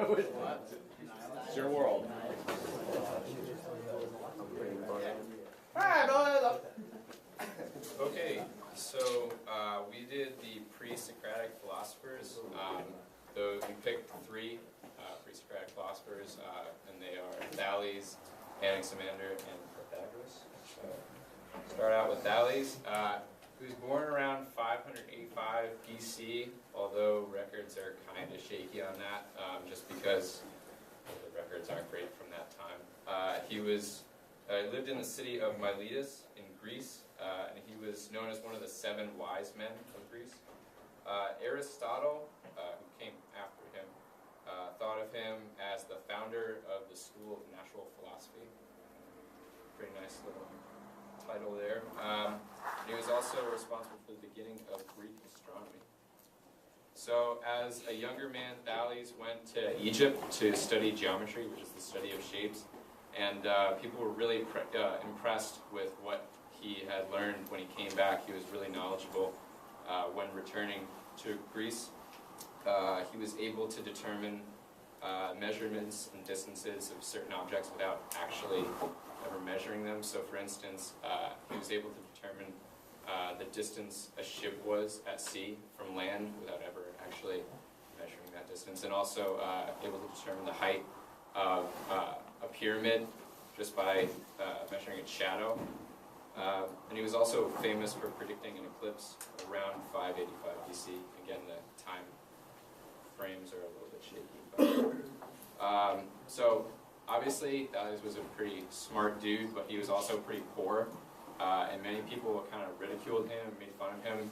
It's your world. Okay, so we did the pre-Socratic philosophers. Though we picked three pre-Socratic philosophers, and they are Thales, Anaximander, and Pythagoras. So start out with Thales. He was born around 585 BC, although records are kind of shaky on that, just because the records aren't great from that time. He lived in the city of Miletus in Greece, and he was known as one of the 7 wise men of Greece. Aristotle, who came after him, thought of him as the founder of the school of natural philosophy. Pretty nice little title there. He was also responsible for the beginning of Greek astronomy. So as a younger man, Thales went to Egypt to study geometry, which is the study of shapes, and people were really impressed with what he had learned when he came back. He was really knowledgeable when returning to Greece. He was able to determine measurements and distances of certain objects without actually ever measuring them. So for instance, he was able to determine the distance a ship was at sea from land without ever actually measuring that distance, and also able to determine the height of a pyramid just by measuring its shadow. And he was also famous for predicting an eclipse around 585 BC. Again, the time frames are a little bit shaky. But, so obviously Thales was a pretty smart dude, but he was also pretty poor. And many people kind of ridiculed him, made fun of him.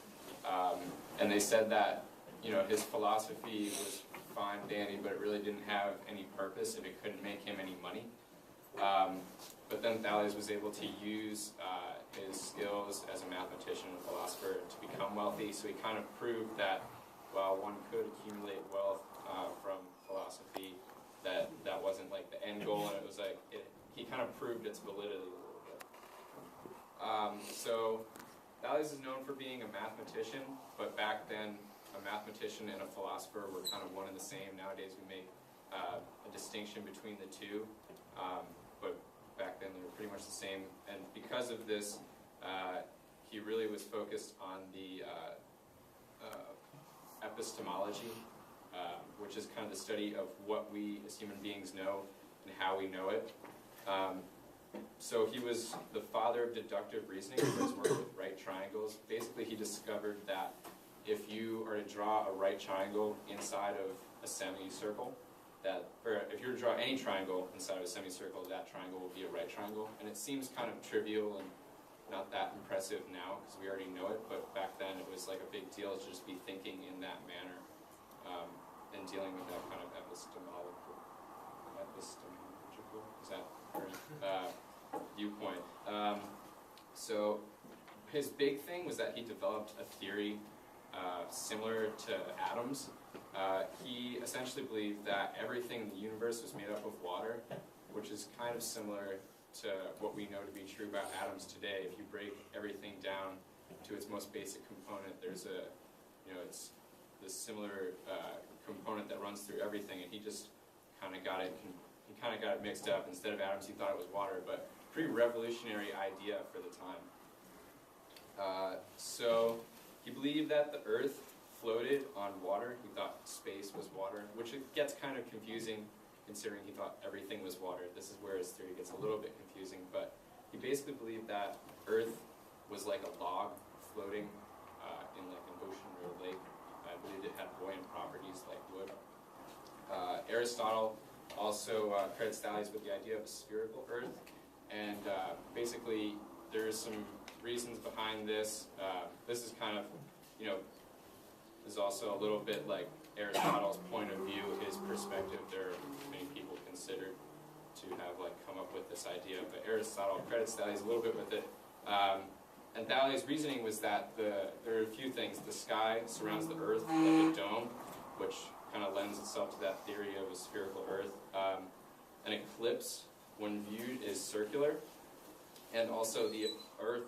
And they said that, his philosophy was fine, dandy, but it really didn't have any purpose if it couldn't make him any money. But then Thales was able to use his skills as a mathematician and philosopher to become wealthy. So he kind of proved that, while one could accumulate wealth from philosophy, that wasn't like the end goal, and it was like he kind of proved its validity a little bit. So Thales is known for being a mathematician, but back then a mathematician and a philosopher were kind of one and the same. Nowadays we make a distinction between the two, but back then they were pretty much the same. And because of this, he really was focused on the epistemology, which is kind of the study of what we as human beings know and how we know it. So he was the father of deductive reasoning, for his work with right triangles. Basically, he discovered that if you are to draw a right triangle inside of a semicircle, or if you were to draw any triangle inside of a semicircle, that triangle will be a right triangle. And it seems kind of trivial and not that impressive now, because we already know it, but back then it was like a big deal to just be thinking in that manner and dealing with that kind of epistemological is that correct? Viewpoint. So his big thing was that he developed a theory similar to atoms. He essentially believed that everything in the universe was made up of water, which is kind of similar to what we know to be true about atoms today. If you break everything down to its most basic component, there's it's this similar component that runs through everything, and he just kind of got it mixed up. Instead of atoms, he thought it was water, but pretty revolutionary idea for the time. So he believed that the Earth floated on water. He thought space was water, which it gets kind of confusing considering he thought everything was water. This is where his theory gets a little bit confusing, but he basically believed that Earth was like a log floating in like an ocean or a lake. I believed it had buoyant properties like wood. Aristotle also credits Thales with the idea of a spherical Earth, and basically there's some reasons behind this. This is kind of, is also a little bit like Aristotle's point of view, his perspective. There are many people considered to have come up with this idea, but Aristotle credits Thales a little bit with it. And Thales' reasoning was that there are a few things. The sky surrounds the Earth like a dome, which kind of lends itself to that theory of a spherical Earth. An eclipse, when viewed, is circular, and also the Earth,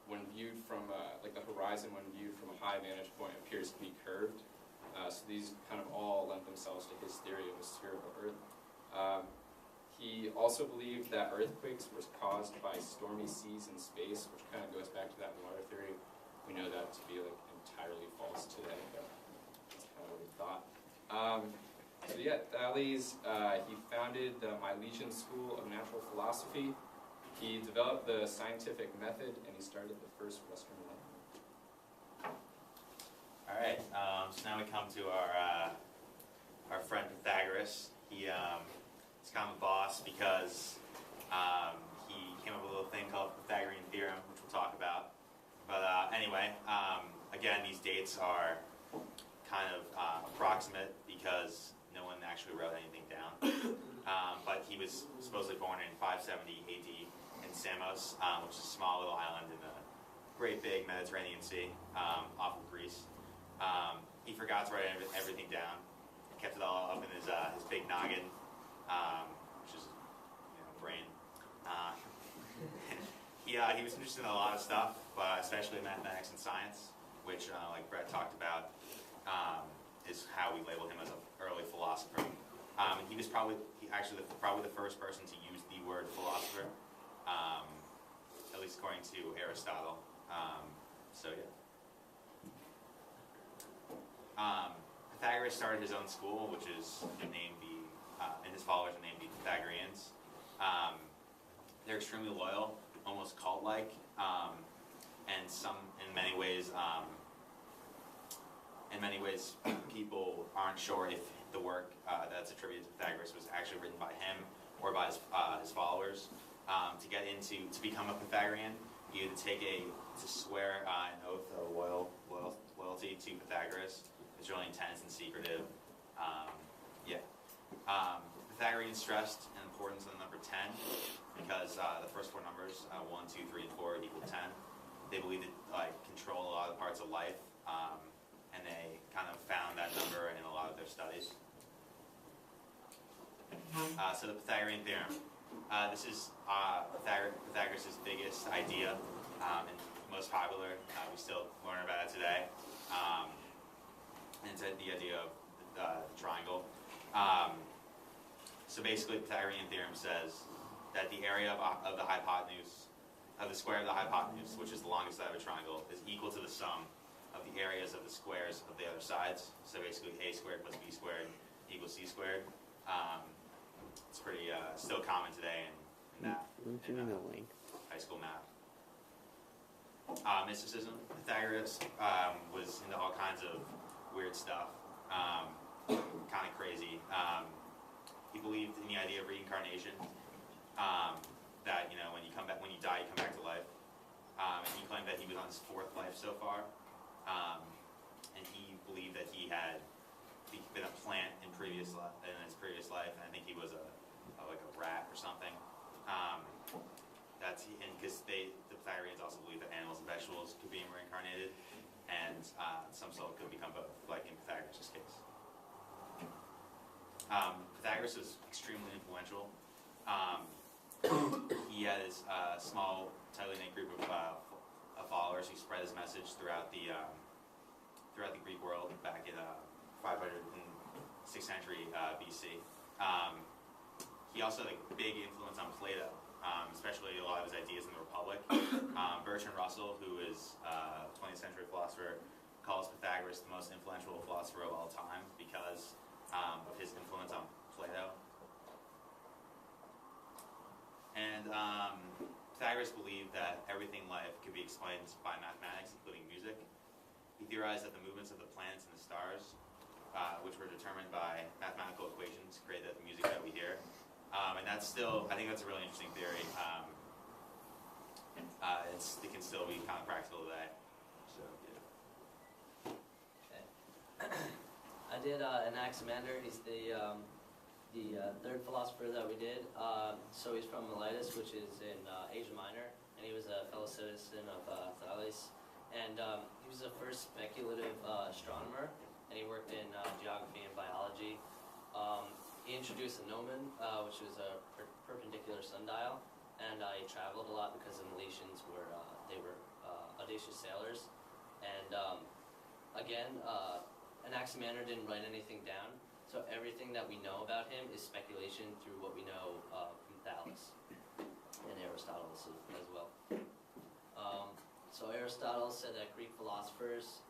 when viewed from the horizon, when viewed from a high vantage point, appears to be curved. So these kind of all lent themselves to his theory of a spherical Earth. He also believed that earthquakes were caused by stormy seas in space, which kind of goes back to that water theory. We know that to be like entirely false today, but that's kind of what we thought. So yeah, Thales, he founded the Milesian School of Natural Philosophy. He developed the scientific method, and he started the first Western Enlightenment. All right, so now we come to our friend Pythagoras. He's kind of a boss because he came up with a little thing called the Pythagorean theorem, which we'll talk about. But anyway, again, these dates are kind of approximate because no one actually wrote anything down. But he was supposedly born in 570 AD in Samos, which is a small little island in the great big Mediterranean Sea off of Greece. He forgot to write everything down, kept it all up in his big noggin, which is, brain. He was interested in a lot of stuff, but especially mathematics and science, which, like Brett talked about, is how we label him as an early philosopher. He was probably the first person to use the word philosopher, at least according to Aristotle. So yeah. Pythagoras started his own school, which is named and his followers are named the Pythagoreans. They're extremely loyal, almost cult-like, and in many ways, people aren't sure if the work that's attributed to Pythagoras was actually written by him or by his followers. To become a Pythagorean, you had to swear an oath of loyalty to Pythagoras. It's really intense and secretive. Pythagoreans stressed an importance on the number 10 because the first four numbers, 1, 2, 3, and 4, equal 10. They believed it control a lot of parts of life, and they kind of found that number in a lot of their studies. So the Pythagorean theorem. This is Pythagoras' biggest idea and most popular. We still learn about it today. And it's the idea of the triangle. So basically, the Pythagorean theorem says that the area of the hypotenuse, of the square of the hypotenuse, which is the longest side of a triangle, is equal to the sum of the areas of the squares of the other sides. So basically, a squared plus b squared equals c squared. It's pretty still common today in math, in high school math. Mysticism. Pythagoras was into all kinds of weird stuff, kind of crazy. He believed in the idea of reincarnation, that when you die, you come back to life. And he claimed that he was on his 4th life so far, and he believed that he had been a plant in his previous life, and I think he was like a rat or something. Because the Pythagoreans also believe that animals and vegetables could be reincarnated, and some soul could become both, like in Pythagoras' case. Pythagoras was extremely influential. He had his small, tightly knit group of followers who spread his message throughout the Greek world back in 500 and 6th century BC. He also had a big influence on Plato, especially a lot of his ideas in the Republic. Bertrand Russell, who is a 20th century philosopher, calls Pythagoras the most influential philosopher of all time because of his influence on Plato. And Pythagoras believed that everything in life could be explained by mathematics, including music. He theorized that the movements of the planets and the stars, which were determined by mathematical equations, created the music that we hear. And I think that's a really interesting theory. It can still be kind of practical today. So, yeah. Okay. I did Anaximander. He's the 3rd philosopher that we did. So he's from Miletus, which is in Asia Minor, and he was a fellow citizen of Thales. And he was the first speculative astronomer, and he worked in geography and biology. He introduced the gnomon, which was a perpendicular sundial, and he traveled a lot because the Milesians were audacious sailors. And again, Anaximander didn't write anything down, so everything that we know about him is speculation through what we know from Thales and Aristotle as well. So Aristotle said that Greek philosophers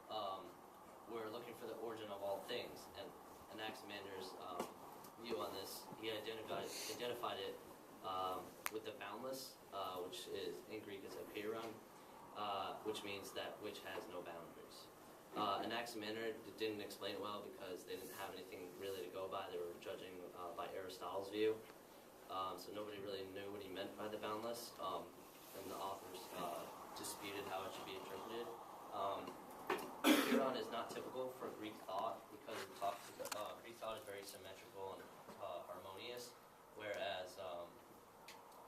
were looking for the origin of all things, and Anaximander's view on this, he identified it with the boundless, which is in Greek is apeiron, which means that which has no boundaries. Anaximander didn't explain it well because they didn't have anything really to go by. They were judging by Aristotle's view, so nobody really knew what he meant by the boundless, and the authors disputed how it should be interpreted. Apeiron is not typical for Greek thought because Greek thought is very symmetrical and harmonious, whereas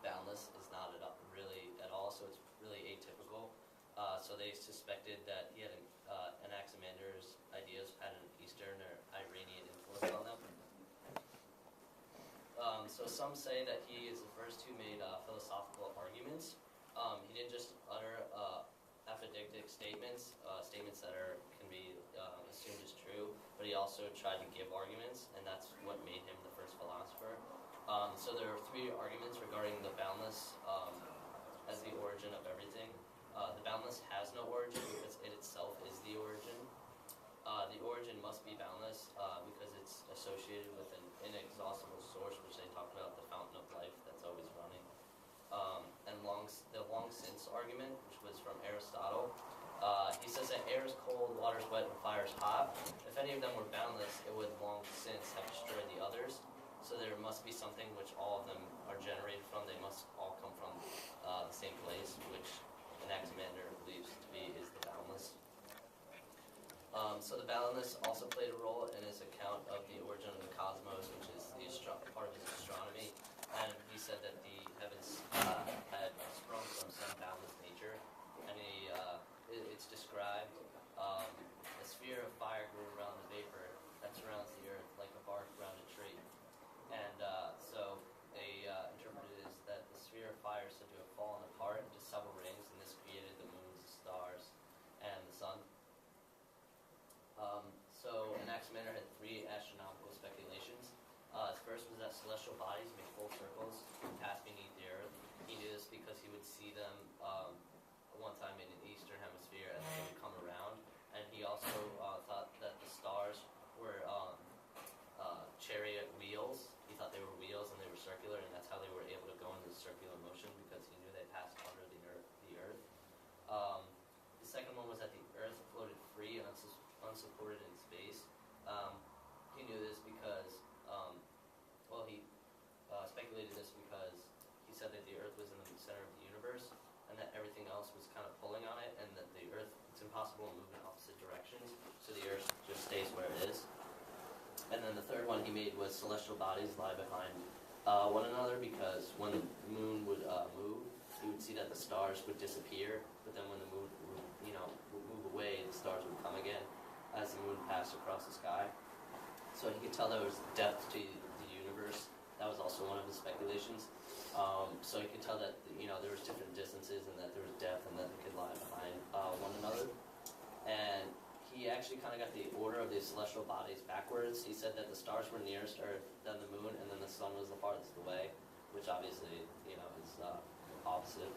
boundless is not really at all, so it's really atypical. So they suspected that he had Anaximander's ideas had an Eastern or Iranian influence on them. So some say that he is the first who made philosophical arguments. He didn't just utter apodictic statements, statements that can be assumed as true, but he also tried to give arguments, and that's what made him the first philosopher. So there are three arguments regarding the boundless as the origin of everything. The boundless has no origin because it itself is the origin. The origin must be boundless because it's associated with an inexhaustible source, which they talk about, the fountain of life that's always running. And the long since argument, which was from Aristotle, he says that air is cold, water is wet, and fire is hot. If any of them were boundless, it would long since have destroyed the others. So there must be something which all of them are generated from. They must all come from the same place, which Anaximander believes to be is the boundless. So the boundless also played a role in his account of the origin of the cosmos, which is part of his astronomy. And he said that the heavens had sprung from some boundless nature. And it's described, a sphere of fire grew around the vapor that surrounds the earth like a bark around a tree. And so they interpreted it as that the sphere of fire is said to have fallen apart into several rings, and this created the moons, the stars, and the sun. So Anaximander had three astronomical speculations. His first was that celestial bodies make full circles and pass beneath the earth. He knew this because he would see them one time in the eastern hemisphere and they would come around. And he also thought that the stars were chariot wheels. He thought they were wheels and they were circular, and that's how they were able to go into circular motion because he knew they passed under the earth. The second one was that the earth floated free and unsupported in space. He knew this because, he speculated this because he said that the earth was in the center of the universe and that everything else was kind of pulling on it, and that the earth, it's impossible to move in opposite directions, so the earth just stays where it is. And then the third one he made was celestial bodies lie behind one another, because when the moon would move, he would see that the stars would disappear, but then when the moon would move away, the stars would come again as the moon passed across the sky. So he could tell there was depth to the universe. That was also one of his speculations. So he could tell that there was different distances and that there was depth and that they could lie behind one another. And he actually kind of got the order of the celestial bodies backwards. He said that the stars were nearest Earth, then the moon, and then the sun was the farthest away, which obviously is opposite.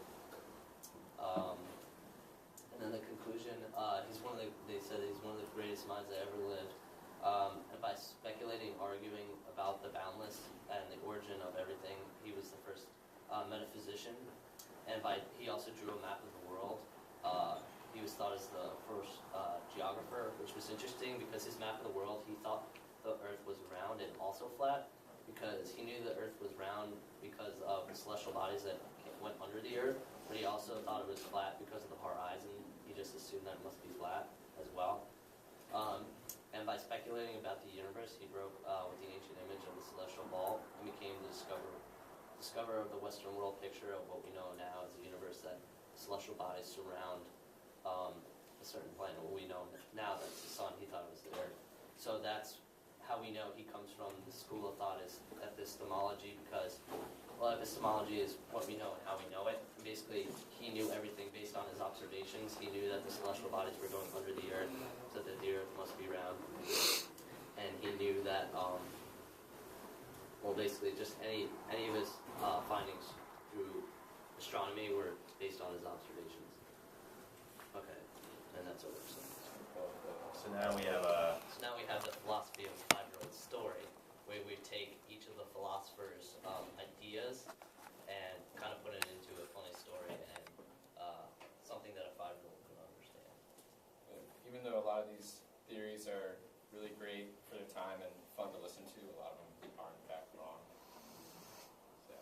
And then the conclusion, they said he's one of the greatest minds that ever lived. And by speculating, arguing about the boundless and the origin of everything, he was the first metaphysician. And he also drew a map of the world. He was thought as the first geographer, which was interesting because his map of the world, he thought the Earth was round and also flat, because he knew the Earth was round because of the celestial bodies that went under the Earth, but he also thought it was flat because of the horizon. He just assumed that it must be flat as well. And by speculating about the universe, he broke with the ancient image of the celestial ball and became the discoverer of the Western world picture of what we know now as the universe, that celestial bodies surround a certain planet. What we know now that's the sun, he thought it was the Earth. So that's how we know he comes from the school of thought is epistemology, because, epistemology is what we know and how we know it. And basically, he knew everything based on his observations. He knew that the celestial bodies were going under the Earth, so that the Earth must be round. and he knew that, well, basically, just any of his findings through astronomy were based on his observations. Okay, and that's over. So now we have a. So now we have the philosophy of a 5-year-old story, where we take each of the philosophers' ideas and kind of put it into a funny story and something that a 5-year-old can understand. Even though a lot of these theories are really great for their time and fun to listen to, a lot of them are in fact wrong. So,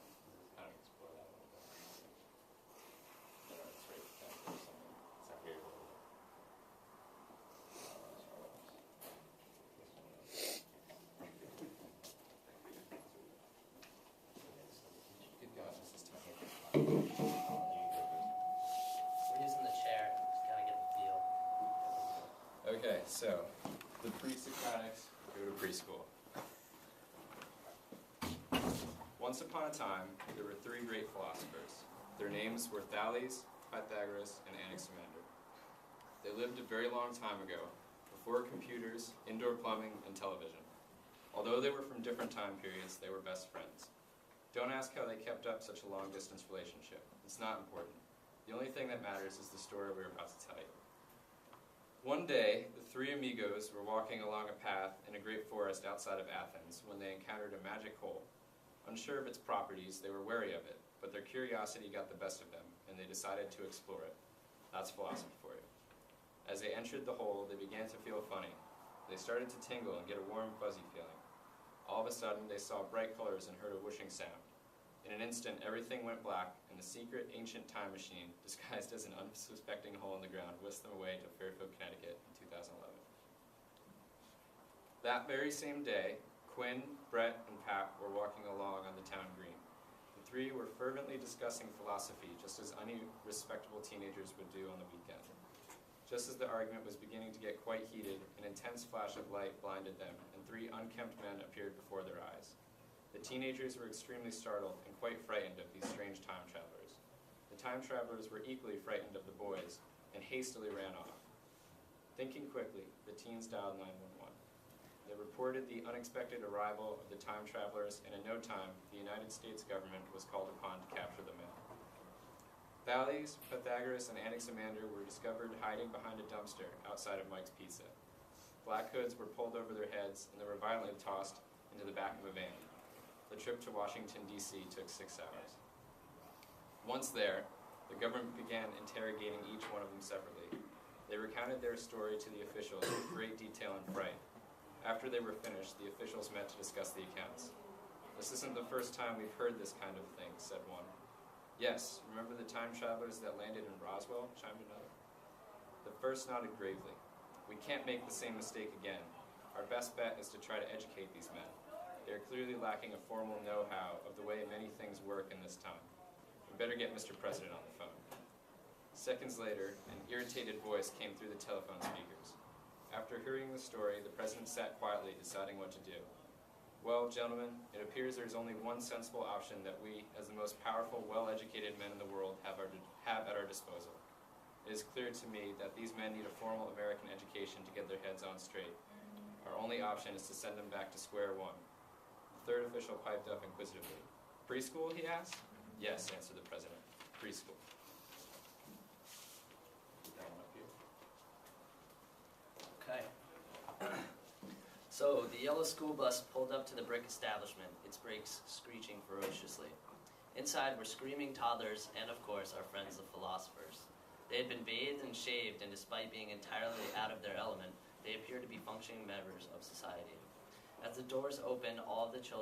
kind of explore that a little bit. I don't know, it's right down here somewhere. It's out here a little bit. Good God, this is tough. We're using the chair, just gotta get the feel. Okay, so the pre-Socratics go to preschool. Once upon a time, there were 3 great philosophers. Their names were Thales, Pythagoras, and Anaximander. They lived a very long time ago, before computers, indoor plumbing, and television. Although they were from different time periods, they were best friends. Don't ask how they kept up such a long-distance relationship. It's not important. The only thing that matters is the story we're about to tell you. One day, the 3 amigos were walking along a path in a great forest outside of Athens when they encountered a magic hole. Unsure of its properties, they were wary of it, but their curiosity got the best of them, and they decided to explore it. That's philosophy for you. As they entered the hole, they began to feel funny. They started to tingle and get a warm, fuzzy feeling. All of a sudden, they saw bright colors and heard a whooshing sound. In an instant, everything went black, and the secret, ancient time machine, disguised as an unsuspecting hole in the ground, whisked them away to Fairfield, Connecticut in 2011. That very same day, Quinn, Brett, and Pat were walking along on the town green. The 3 were fervently discussing philosophy, just as any respectable teenagers would do on the weekend. Just as the argument was beginning to get quite heated, an intense flash of light blinded them, and 3 unkempt men appeared before their eyes. The teenagers were extremely startled and quite frightened of these strange time travelers. The time travelers were equally frightened of the boys and hastily ran off. Thinking quickly, the teens dialed 911. They reported the unexpected arrival of the time travelers, and in no time, the United States government was called upon to capture the men. Thales, Pythagoras, and Anaximander were discovered hiding behind a dumpster outside of Mike's Pizza. Black hoods were pulled over their heads, and they were violently tossed into the back of a van. The trip to Washington, D.C. took 6 hours. Once there, the government began interrogating each one of them separately. They recounted their story to the officials with great detail and fright. After they were finished, the officials met to discuss the accounts. "This isn't the first time we've heard this kind of thing," said one. "Yes, remember the time travelers that landed in Roswell?" chimed another. The first nodded gravely. "We can't make the same mistake again. Our best bet is to try to educate these men. They are clearly lacking a formal know-how of the way many things work in this time. We better get Mr. President on the phone." Seconds later, an irritated voice came through the telephone speakers. After hearing the story, the president sat quietly, deciding what to do. "Well, gentlemen, it appears there is only one sensible option that we, as the most powerful, well-educated men in the world, have at our disposal. It is clear to me that these men need a formal American education to get their heads on straight. Our only option is to send them back to square one." The 3rd official piped up inquisitively. "Preschool?" he asked. "Yes," answered the president. "Preschool." Put that one up here. Okay. So, the yellow school bus pulled up to the brick establishment, its brakes screeching ferociously. Inside were screaming toddlers and, of course, our friends the philosophers. They had been bathed and shaved, and despite being entirely out of their element, they appeared to be functioning members of society. As the doors opened, all of the children